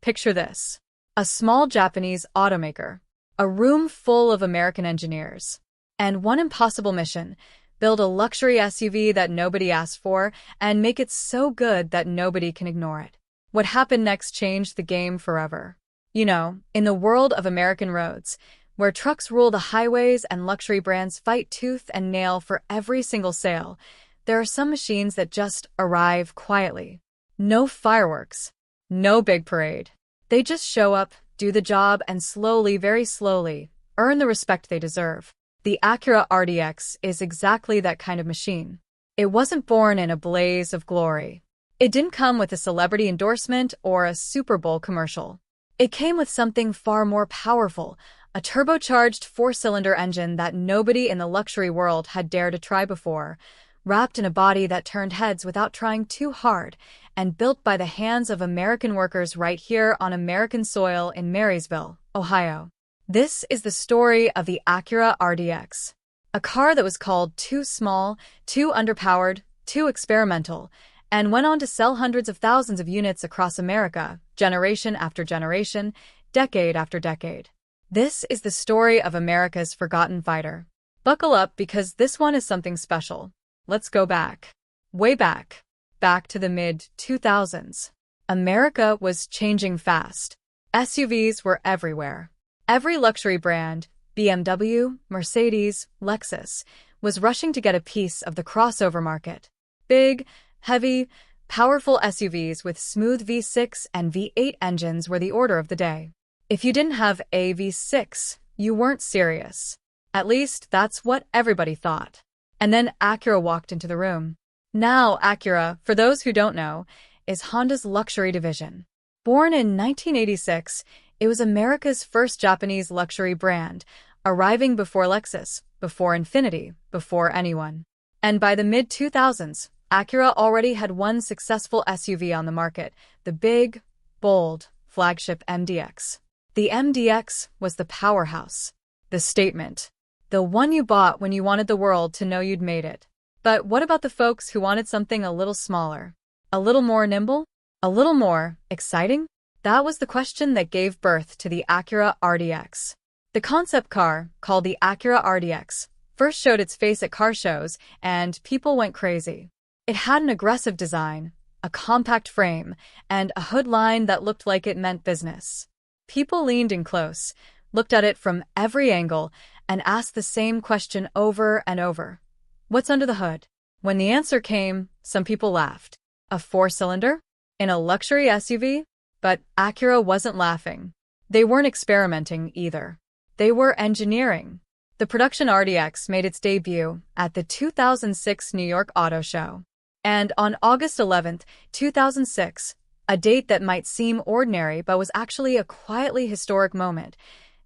Picture this. A small Japanese automaker, a room full of American engineers, and one impossible mission: build a luxury SUV that nobody asked for and make it so good that nobody can ignore it. What happened next changed the game forever. You know, in the world of American roads, where trucks rule the highways and luxury brands fight tooth and nail for every single sale, there are some machines that just arrive quietly. No fireworks, no big parade. They just show up, do the job, and slowly, very slowly, earn the respect they deserve. The Acura RDX is exactly that kind of machine. It wasn't born in a blaze of glory. It didn't come with a celebrity endorsement or a Super Bowl commercial. It came with something far more powerful: a turbocharged four-cylinder engine that nobody in the luxury world had dared to try before, wrapped in a body that turned heads without trying too hard, and built by the hands of American workers right here on American soil in Marysville, Ohio. This is the story of the Acura RDX, a car that was called too small, too underpowered, too experimental, and went on to sell hundreds of thousands of units across America, generation after generation, decade after decade. This is the story of America's forgotten fighter. Buckle up, because this one is something special. Let's go back. Way back. Back to the mid-2000s. America was changing fast. SUVs were everywhere. Every luxury brand, BMW, Mercedes, Lexus, was rushing to get a piece of the crossover market. Big, heavy, powerful SUVs with smooth V6 and V8 engines were the order of the day. If you didn't have a V6, you weren't serious. At least, that's what everybody thought. And then Acura walked into the room. Now, Acura, for those who don't know, is Honda's luxury division. Born in 1986, it was America's first Japanese luxury brand, arriving before Lexus, before Infiniti, before anyone. And by the mid-2000s, Acura already had one successful SUV on the market: the big, bold, flagship MDX. The MDX was the powerhouse, the statement, the one you bought when you wanted the world to know you'd made it. But what about the folks who wanted something a little smaller, a little more nimble, a little more exciting? That was the question that gave birth to the Acura RDX. The concept car, called the Acura RDX, first showed its face at car shows, and people went crazy. It had an aggressive design, a compact frame, and a hood line that looked like it meant business. People leaned in close, looked at it from every angle, and asked the same question over and over: what's under the hood? When the answer came, some people laughed. A four-cylinder? In a luxury SUV? But Acura wasn't laughing. They weren't experimenting either. They were engineering. The production RDX made its debut at the 2006 New York Auto Show. And on August 11, 2006, a date that might seem ordinary but was actually a quietly historic moment,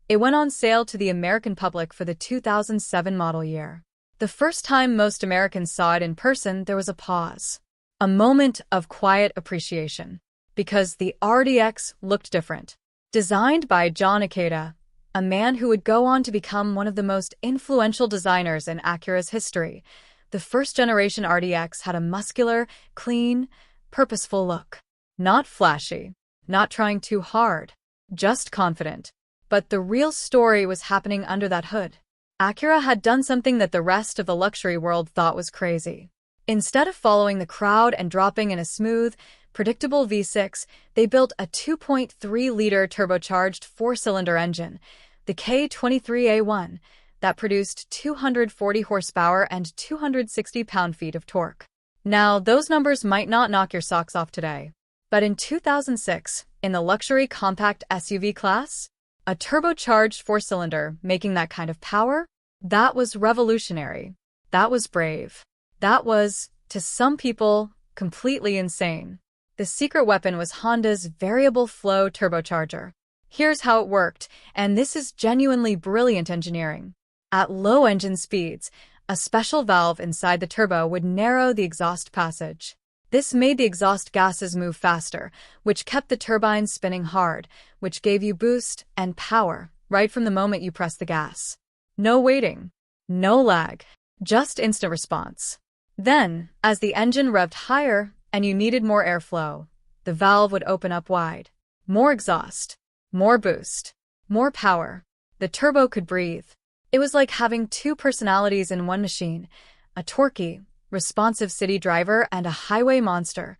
it went on sale to the American public for the 2007 model year. The first time most Americans saw it in person, there was a pause. A moment of quiet appreciation. Because the RDX looked different. Designed by John Acura, a man who would go on to become one of the most influential designers in Acura's history, the first-generation RDX had a muscular, clean, purposeful look. Not flashy, not trying too hard, just confident. But the real story was happening under that hood. Acura had done something that the rest of the luxury world thought was crazy. Instead of following the crowd and dropping in a smooth, predictable V6, they built a 2.3-liter turbocharged four-cylinder engine, the K23A1, that produced 240 horsepower and 260 pound-feet of torque. Now, those numbers might not knock your socks off today. But in 2006, in the luxury compact SUV class, a turbocharged four-cylinder making that kind of power? That was revolutionary. That was brave. That was, to some people, completely insane. The secret weapon was Honda's variable flow turbocharger. Here's how it worked, and this is genuinely brilliant engineering. At low engine speeds, a special valve inside the turbo would narrow the exhaust passage. This made the exhaust gases move faster, which kept the turbines spinning hard, which gave you boost and power right from the moment you press the gas. No waiting, no lag, just instant response. Then, as the engine revved higher and you needed more airflow, the valve would open up wide. More exhaust, more boost, more power. The turbo could breathe. It was like having two personalities in one machine, a torquey, responsive city driver and a highway monster,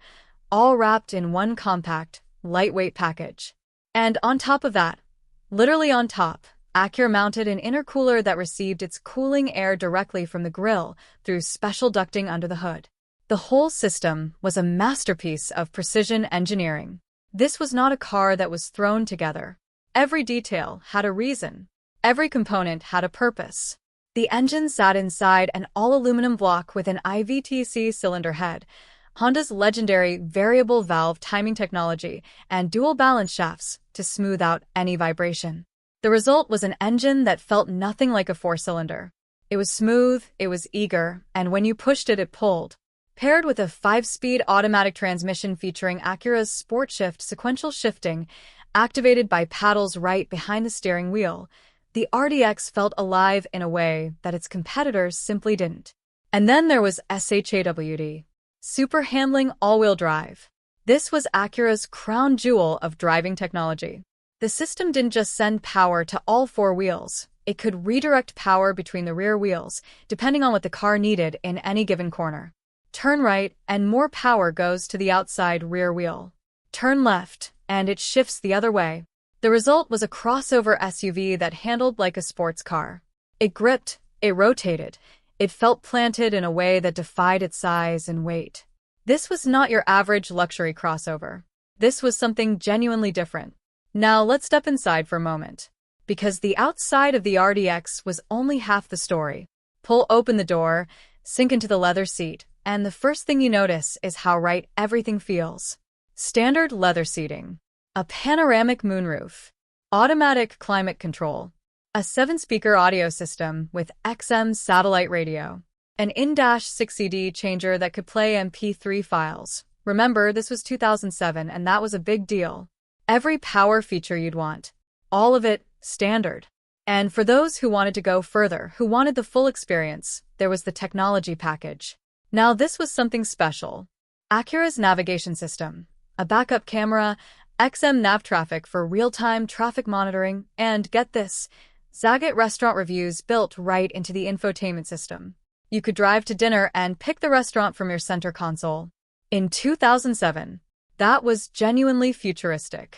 all wrapped in one compact, lightweight package. And on top of that, literally on top, Acura mounted an intercooler that received its cooling air directly from the grille through special ducting under the hood. The whole system was a masterpiece of precision engineering. This was not a car that was thrown together. Every detail had a reason. Every component had a purpose. The engine sat inside an all-aluminum block with an IVTC cylinder head, Honda's legendary variable valve timing technology, and dual balance shafts to smooth out any vibration. The result was an engine that felt nothing like a four-cylinder. It was smooth, it was eager, and when you pushed it, it pulled. Paired with a 5-speed automatic transmission featuring Acura's Sport Shift sequential shifting, activated by paddles right behind the steering wheel, the RDX felt alive in a way that its competitors simply didn't. And then there was SHAWD, Super Handling All-Wheel Drive. This was Acura's crown jewel of driving technology. The system didn't just send power to all four wheels, it could redirect power between the rear wheels, depending on what the car needed in any given corner. Turn right, and more power goes to the outside rear wheel. Turn left, and it shifts the other way. The result was a crossover SUV that handled like a sports car. It gripped, it rotated, it felt planted in a way that defied its size and weight. This was not your average luxury crossover. This was something genuinely different. Now let's step inside for a moment. Because the outside of the RDX was only half the story. Pull open the door, sink into the leather seat, and the first thing you notice is how right everything feels. Standard leather seating, a panoramic moonroof, automatic climate control, a 7-speaker audio system with XM satellite radio, an in-6 CD changer that could play MP3 files. Remember, this was 2007 and that was a big deal. Every power feature you'd want. All of it standard. And for those who wanted to go further, who wanted the full experience, there was the technology package. Now this was something special. Acura's navigation system, a backup camera, XM nav traffic for real-time traffic monitoring, and get this, Zagat restaurant reviews built right into the infotainment system. You could drive to dinner and pick the restaurant from your center console. In 2007, that was genuinely futuristic.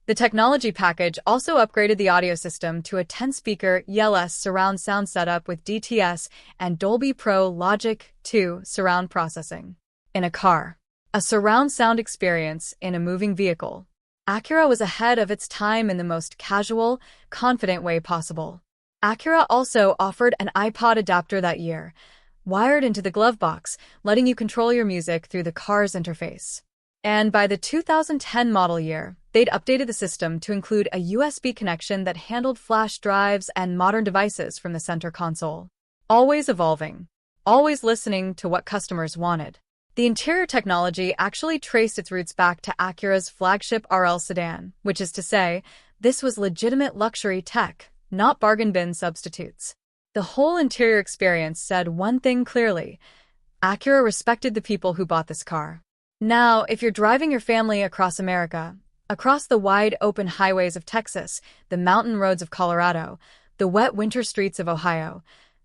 The technology package also upgraded the audio system to a 10-speaker ELS surround sound setup with DTS and Dolby Pro Logic 2 surround processing. In a car, a surround sound experience in a moving vehicle. Acura was ahead of its time in the most casual, confident way possible. Acura also offered an iPod adapter that year, wired into the glove box, letting you control your music through the car's interface. And by the 2010 model year, they'd updated the system to include a USB connection that handled flash drives and modern devices from the center console. Always evolving, always listening to what customers wanted. The interior technology actually traced its roots back to Acura's flagship RL sedan, which is to say, this was legitimate luxury tech, not bargain bin substitutes. The whole interior experience said one thing clearly: Acura respected the people who bought this car. Now, if you're driving your family across America, across the wide open highways of Texas, the mountain roads of Colorado, the wet winter streets of Ohio,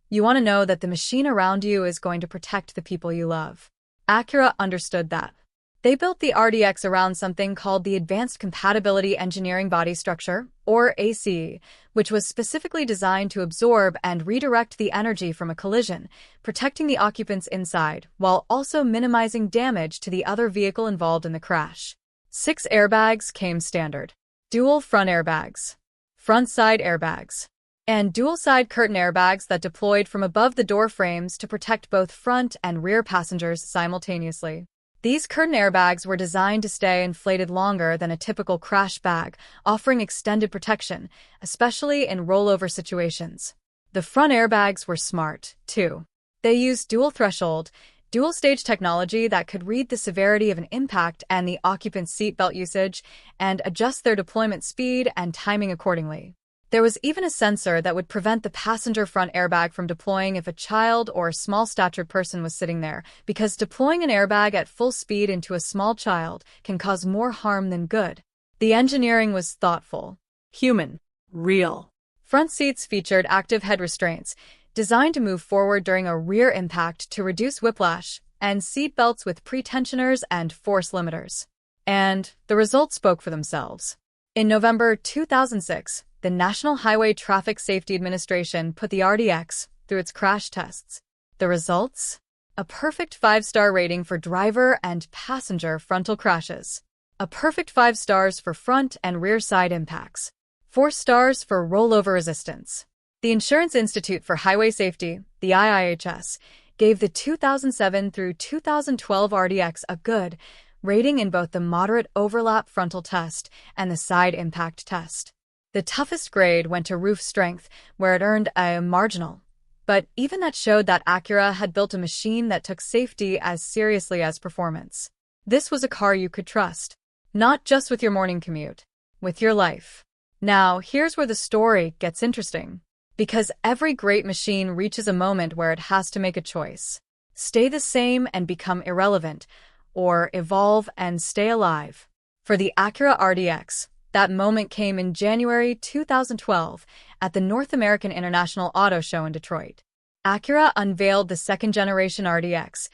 you want to know that the machine around you is going to protect the people you love. Acura understood that. They built the RDX around something called the Advanced Compatibility Engineering Body Structure, or ACE, which was specifically designed to absorb and redirect the energy from a collision, protecting the occupants inside, while also minimizing damage to the other vehicle involved in the crash. 6 airbags came standard. Dual front airbags, front side airbags, and dual side curtain airbags that deployed from above the door frames to protect both front and rear passengers simultaneously. These curtain airbags were designed to stay inflated longer than a typical crash bag, offering extended protection, especially in rollover situations. The front airbags were smart, too. They used dual threshold, dual stage technology that could read the severity of an impact and the occupant's seatbelt usage and adjust their deployment speed and timing accordingly. There was even a sensor that would prevent the passenger front airbag from deploying if a child or a small-statured person was sitting there, because deploying an airbag at full speed into a small child can cause more harm than good. The engineering was thoughtful, Human. Real. front seats featured active head restraints, designed to move forward during a rear impact to reduce whiplash, and seat belts with pretensioners and force limiters. And the results spoke for themselves. In November 2006, the National Highway Traffic Safety Administration put the RDX through its crash tests. The results? A perfect 5-star rating for driver and passenger frontal crashes. A perfect 5 stars for front and rear side impacts. 4 stars for rollover resistance. The Insurance Institute for Highway Safety, the IIHS, gave the 2007 through 2012 RDX a good rating in both the moderate overlap frontal test and the side impact test. The toughest grade went to roof strength, where it earned a marginal. But even that showed that Acura had built a machine that took safety as seriously as performance. This was a car you could trust. Not just with your morning commute, with your life. Now, here's where the story gets interesting. Because every great machine reaches a moment where it has to make a choice. Stay the same and become irrelevant, or evolve and stay alive. For the Acura RDX, that moment came in January 2012 at the North American International Auto Show in Detroit. Acura unveiled the second-generation RDX,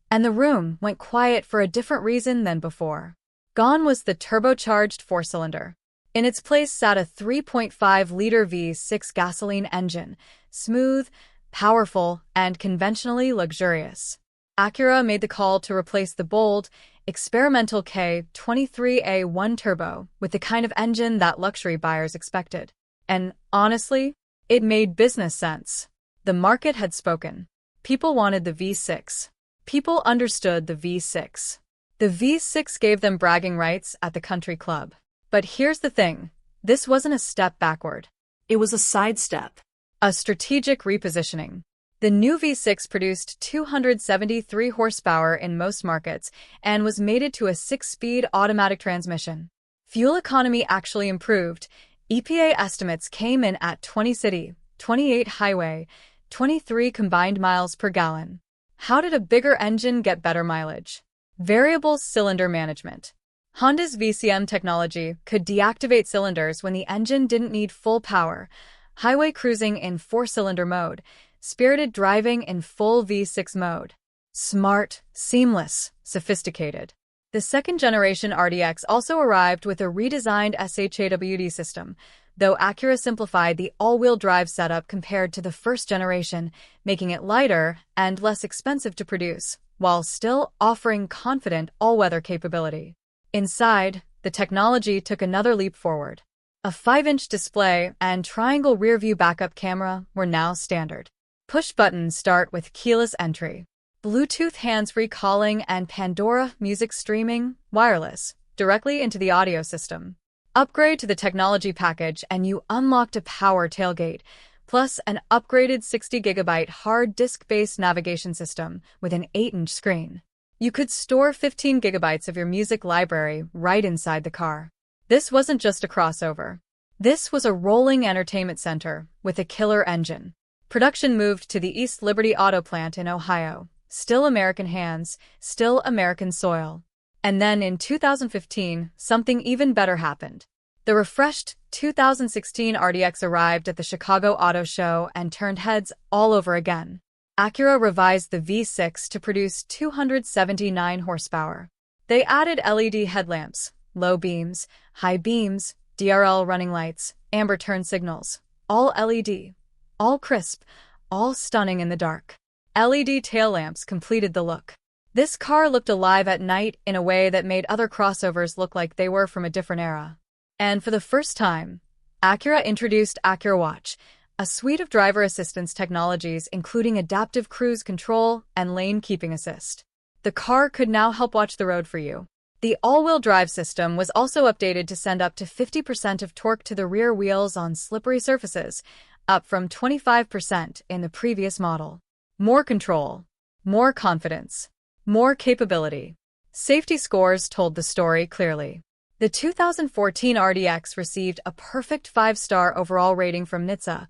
and the room went quiet for a different reason than before. Gone was the turbocharged four-cylinder. In its place sat a 3.5-liter V6 gasoline engine, smooth, powerful, and conventionally luxurious. Acura made the call to replace the bold, experimental K23A1 turbo with the kind of engine that luxury buyers expected. And honestly, it made business sense. The market had spoken. People wanted the V6. People understood the V6. The V6 gave them bragging rights at the country club. But here's the thing. This wasn't a step backward. It was a sidestep. A strategic repositioning. The new V6 produced 273 horsepower in most markets and was mated to a 6-speed automatic transmission. Fuel economy actually improved. EPA estimates came in at 20 city, 28 highway, 23 combined miles per gallon. How did a bigger engine get better mileage? Variable cylinder management. Honda's VCM technology could deactivate cylinders when the engine didn't need full power, highway cruising in 4-cylinder mode, spirited driving in full V6 mode. Smart, seamless, sophisticated. The second-generation RDX also arrived with a redesigned SHAWD system, though Acura simplified the all-wheel drive setup compared to the first generation, making it lighter and less expensive to produce, while still offering confident all-weather capability. Inside, the technology took another leap forward. A 5-inch display and triangle rear-view backup camera were now standard. Push-buttons start with keyless entry. Bluetooth hands-free calling and Pandora music streaming, wireless, directly into the audio system. Upgrade to the technology package and you unlocked a power tailgate, plus an upgraded 60GB hard disk-based navigation system with an 8-inch screen. You could store 15 gigabytes of your music library right inside the car. This wasn't just a crossover. This was a rolling entertainment center with a killer engine. Production moved to the East Liberty Auto Plant in Ohio. Still American hands, still American soil. And then in 2015, something even better happened. The refreshed 2016 RDX arrived at the Chicago Auto Show and turned heads all over again. Acura revised the V6 to produce 279 horsepower. They added LED headlamps, low beams, high beams, DRL running lights, amber turn signals, all LED, all crisp, all stunning in the dark. LED tail lamps completed the look. This car looked alive at night in a way that made other crossovers look like they were from a different era. And for the first time, Acura introduced Acura Watch, a suite of driver assistance technologies including adaptive cruise control and lane keeping assist. The car could now help watch the road for you. The all-wheel drive system was also updated to send up to 50% of torque to the rear wheels on slippery surfaces, up from 25% in the previous model. More control, more confidence, more capability. Safety scores told the story clearly. The 2014 RDX received a perfect 5-star overall rating from NHTSA,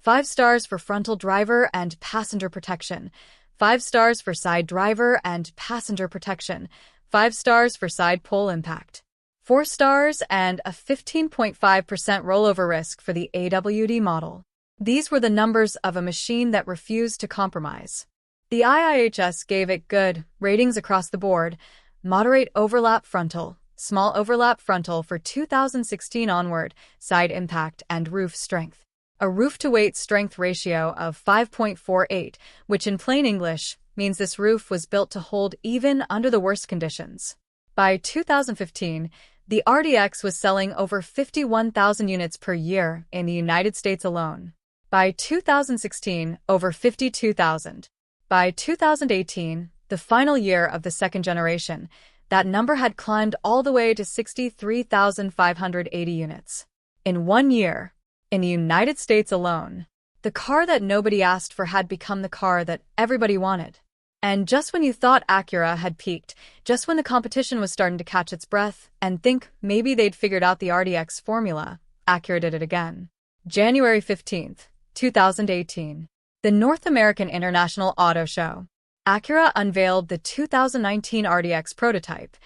5 stars for frontal driver and passenger protection, 5 stars for side driver and passenger protection, 5 stars for side pole impact, 4 stars, and a 15.5% rollover risk for the AWD model. These were the numbers of a machine that refused to compromise. The IIHS gave it good ratings across the board: moderate overlap frontal, small overlap frontal for 2016 onward, side impact, and roof strength. A roof-to-weight strength ratio of 5.48, which in plain English means this roof was built to hold even under the worst conditions. By 2015, the RDX was selling over 51,000 units per year in the United States alone. By 2016, over 52,000. By 2018, the final year of the second generation, that number had climbed all the way to 63,580 units. In 1 year, in the United States alone, the car that nobody asked for had become the car that everybody wanted. And just when you thought Acura had peaked, just when the competition was starting to catch its breath and think maybe they'd figured out the RDX formula, Acura did it again. January 15th, 2018. The North American International Auto Show. Acura unveiled the 2019 RDX prototype,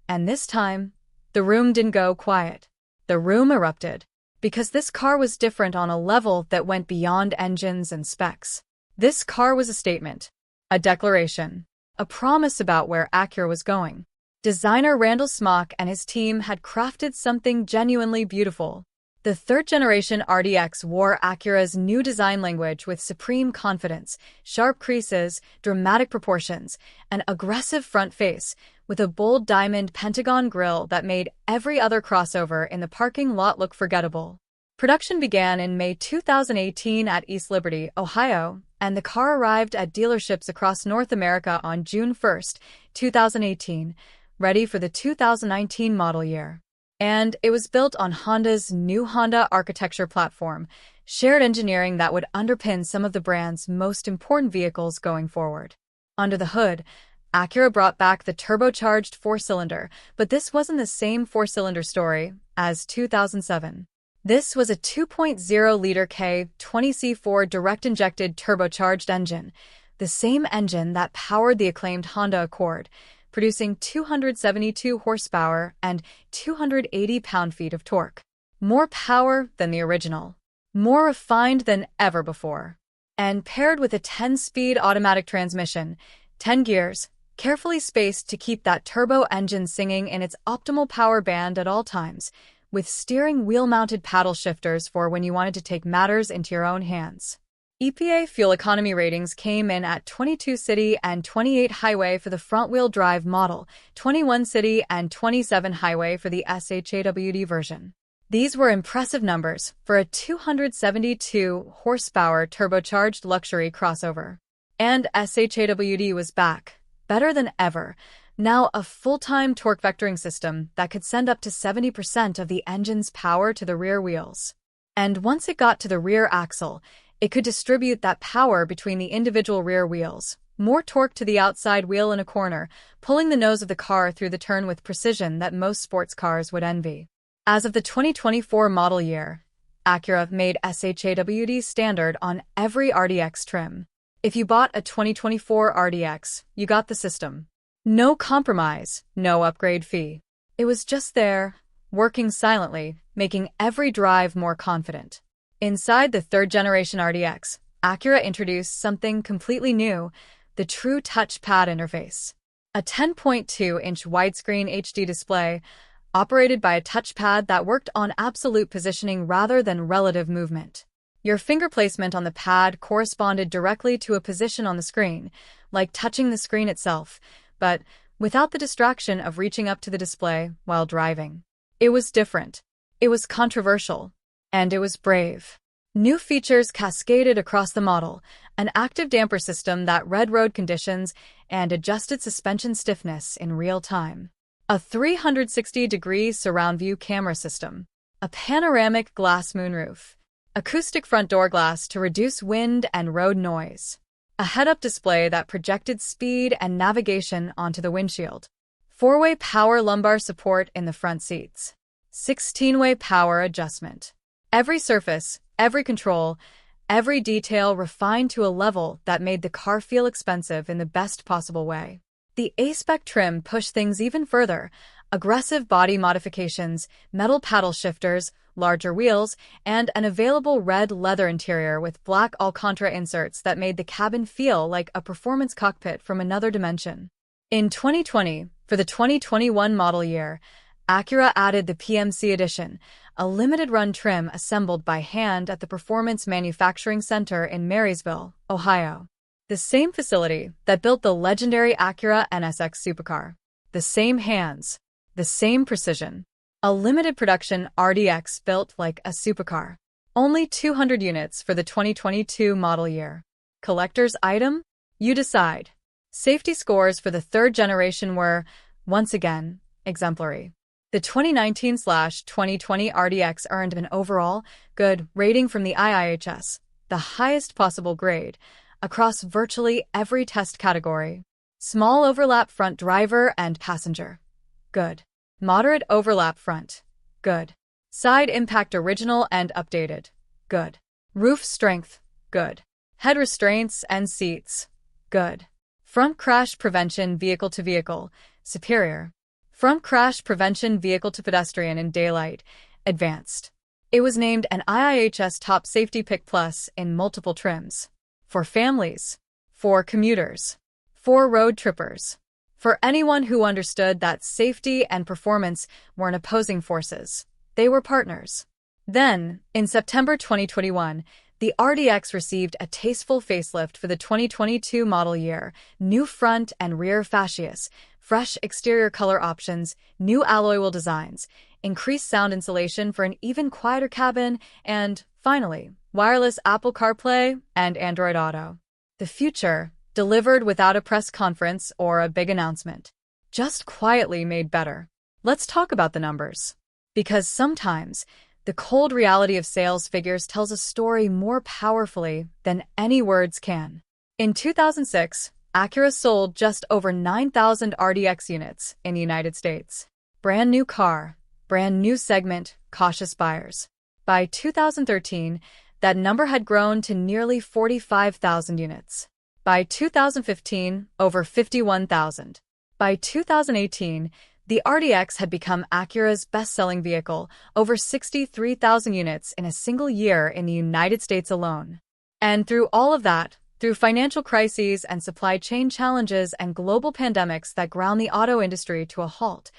and this time, the room didn't go quiet. The room erupted, because this car was different on a level that went beyond engines and specs. This car was a statement, a declaration, a promise about where Acura was going. Designer Randall Smock and his team had crafted something genuinely beautiful. The third-generation RDX wore Acura's new design language with supreme confidence: sharp creases, dramatic proportions, an aggressive front face, with a bold diamond pentagon grille that made every other crossover in the parking lot look forgettable. Production began in May 2018 at East Liberty, Ohio, and the car arrived at dealerships across North America on June 1, 2018, ready for the 2019 model year. And it was built on Honda's new Honda architecture platform, shared engineering that would underpin some of the brand's most important vehicles going forward. Under the hood, Acura brought back the turbocharged 4-cylinder, but this wasn't the same 4-cylinder story as 2007. This was a 2.0-liter K20C4 direct-injected turbocharged engine, the same engine that powered the acclaimed Honda Accord, producing 272 horsepower and 280 pound-feet of torque. More power than the original. More refined than ever before. And paired with a 10-speed automatic transmission, 10 gears, carefully spaced to keep that turbo engine singing in its optimal power band at all times, with steering wheel-mounted paddle shifters for when you wanted to take matters into your own hands. EPA fuel economy ratings came in at 22 city and 28 highway for the front-wheel drive model, 21 city and 27 highway for the SHAWD version. These were impressive numbers for a 272 horsepower turbocharged luxury crossover. And SHAWD was back, better than ever, now a full-time torque vectoring system that could send up to 70% of the engine's power to the rear wheels. And once it got to the rear axle, it could distribute that power between the individual rear wheels, more torque to the outside wheel in a corner, pulling the nose of the car through the turn with precision that most sports cars would envy. As of the 2024 model year, Acura made SHAWD standard on every RDX trim. If you bought a 2024 RDX, you got the system. No compromise, no upgrade fee. It was just there, working silently, making every drive more confident. Inside the third-generation RDX, Acura introduced something completely new, the true touchpad interface. A 10.2-inch widescreen HD display, operated by a touchpad that worked on absolute positioning rather than relative movement. Your finger placement on the pad corresponded directly to a position on the screen, like touching the screen itself, but without the distraction of reaching up to the display while driving. It was different. It was controversial. And it was brave. New features cascaded across the model, an active damper system that read road conditions and adjusted suspension stiffness in real time. A 360-degree surround view camera system. A panoramic glass moonroof. Acoustic front door glass to reduce wind and road noise. A head-up display that projected speed and navigation onto the windshield. 4-way power lumbar support in the front seats. 16-way power adjustment. Every surface, every control, every detail refined to a level that made the car feel expensive in the best possible way. The A-Spec trim pushed things even further, aggressive body modifications, metal paddle shifters, larger wheels, and an available red leather interior with black Alcantara inserts that made the cabin feel like a performance cockpit from another dimension. In 2020, for the 2021 model year, Acura added the PMC Edition, a limited-run trim assembled by hand at the Performance Manufacturing Center in Marysville, Ohio. The same facility that built the legendary Acura NSX supercar. The same hands. The same precision. A limited production RDX built like a supercar. Only 200 units for the 2022 model year. Collector's item? You decide. Safety scores for the third generation were, once again, exemplary. The 2019/2020 RDX earned an overall good rating from the IIHS, the highest possible grade, across virtually every test category. Small overlap front driver and passenger. Good. Moderate overlap front. Good. Side impact original and updated. Good. Roof strength. Good. Head restraints and seats. Good. Front crash prevention vehicle to vehicle. Superior. Front crash prevention vehicle to pedestrian in daylight. Advanced. It was named an IIHS Top Safety Pick Plus in multiple trims. For families. For commuters. For road trippers. For anyone who understood that safety and performance weren't opposing forces. They were partners. Then, in September 2021, the RDX received a tasteful facelift for the 2022 model year, new front and rear fascias, fresh exterior color options, new alloy wheel designs, increased sound insulation for an even quieter cabin, and, finally, wireless Apple CarPlay and Android Auto. The future, delivered without a press conference or a big announcement. Just quietly made better. Let's talk about the numbers. Because sometimes, the cold reality of sales figures tells a story more powerfully than any words can. In 2006, Acura sold just over 9,000 RDX units in the United States. Brand new car, brand new segment, cautious buyers. By 2013, that number had grown to nearly 45,000 units. By 2015, over 51,000. By 2018, the RDX had become Acura's best-selling vehicle, over 63,000 units in a single year in the United States alone. And through all of that, through financial crises and supply chain challenges and global pandemics that ground the auto industry to a halt,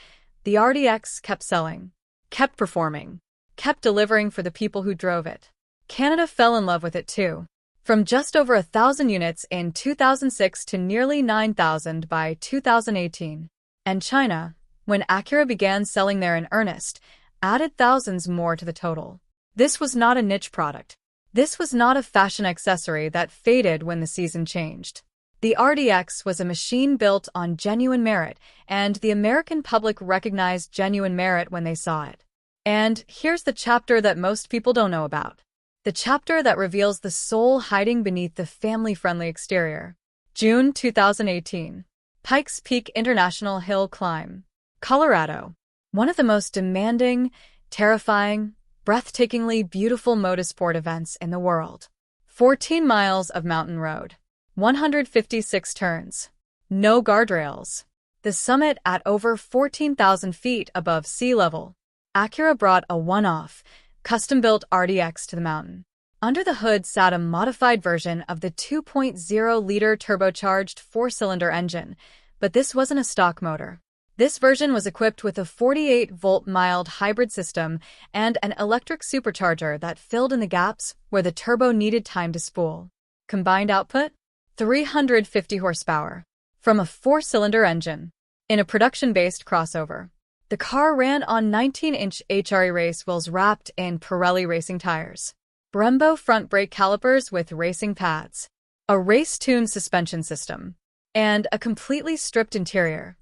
the RDX kept selling, kept performing, kept delivering for the people who drove it. Canada fell in love with it too. From just over 1,000 units in 2006 to nearly 9,000 by 2018. And China, when Acura began selling there in earnest, added thousands more to the total. This was not a niche product. This was not a fashion accessory that faded when the season changed. The RDX was a machine built on genuine merit, and the American public recognized genuine merit when they saw it. And here's the chapter that most people don't know about. The chapter that reveals the soul hiding beneath the family-friendly exterior. June 2018. Pikes Peak International Hill Climb. Colorado. One of the most demanding, terrifying, breathtakingly beautiful motorsport events in the world. 14 miles of mountain road. 156 turns. No guardrails. The summit at over 14,000 feet above sea level. Acura brought a one-off, custom-built RDX to the mountain. Under the hood sat a modified version of the 2.0-liter turbocharged four-cylinder engine, but this wasn't a stock motor. This version was equipped with a 48-volt mild hybrid system and an electric supercharger that filled in the gaps where the turbo needed time to spool. Combined output? 350 horsepower. From a four-cylinder engine. In a production-based crossover. The car ran on 19-inch HRE race wheels wrapped in Pirelli racing tires. Brembo front brake calipers with racing pads. A race-tuned suspension system. And a completely stripped interior.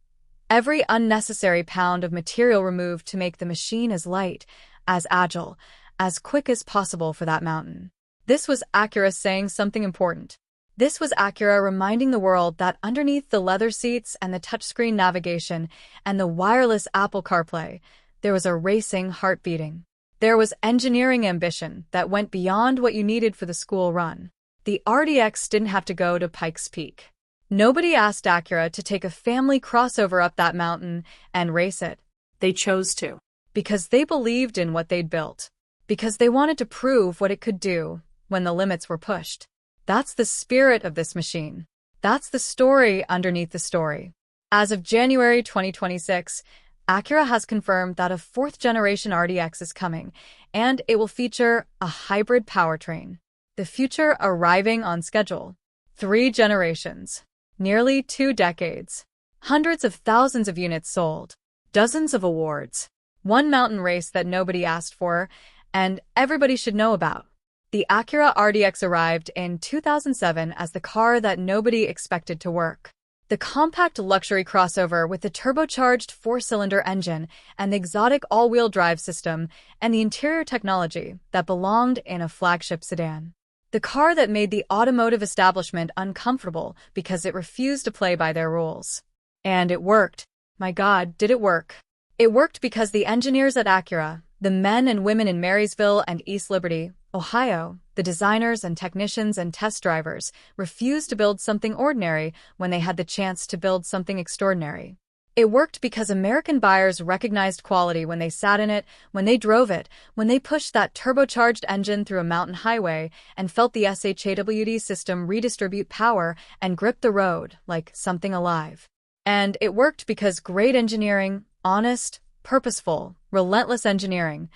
Every unnecessary pound of material removed to make the machine as light, as agile, as quick as possible for that mountain. This was Acura saying something important. This was Acura reminding the world that underneath the leather seats and the touchscreen navigation and the wireless Apple CarPlay, there was a racing heart beating. There was engineering ambition that went beyond what you needed for the school run. The RDX didn't have to go to Pikes Peak. Nobody asked Acura to take a family crossover up that mountain and race it. They chose to. Because they believed in what they'd built. Because they wanted to prove what it could do when the limits were pushed. That's the spirit of this machine. That's the story underneath the story. As of January 2026, Acura has confirmed that a fourth-generation RDX is coming, and it will feature a hybrid powertrain. The future arriving on schedule. 3 generations. Nearly 2 decades. Hundreds of thousands of units sold. Dozens of awards. One mountain race that nobody asked for, and everybody should know about. The Acura RDX arrived in 2007 as the car that nobody expected to work. The compact luxury crossover with the turbocharged 4-cylinder engine and the exotic all-wheel drive system and the interior technology that belonged in a flagship sedan. The car that made the automotive establishment uncomfortable because it refused to play by their rules. And it worked. My God, did it work? It worked because the engineers at Acura, the men and women in Marysville and East Liberty, Ohio, the designers and technicians and test drivers, refused to build something ordinary when they had the chance to build something extraordinary. It worked because American buyers recognized quality when they sat in it, when they drove it, when they pushed that turbocharged engine through a mountain highway and felt the SHAWD system redistribute power and grip the road like something alive. And it worked because great engineering, honest, purposeful, relentless engineering,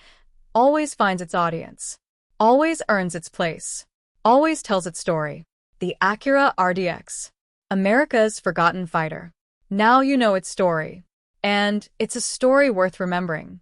always finds its audience, always earns its place, always tells its story. The Acura RDX, America's forgotten fighter. Now you know its story. And it's a story worth remembering.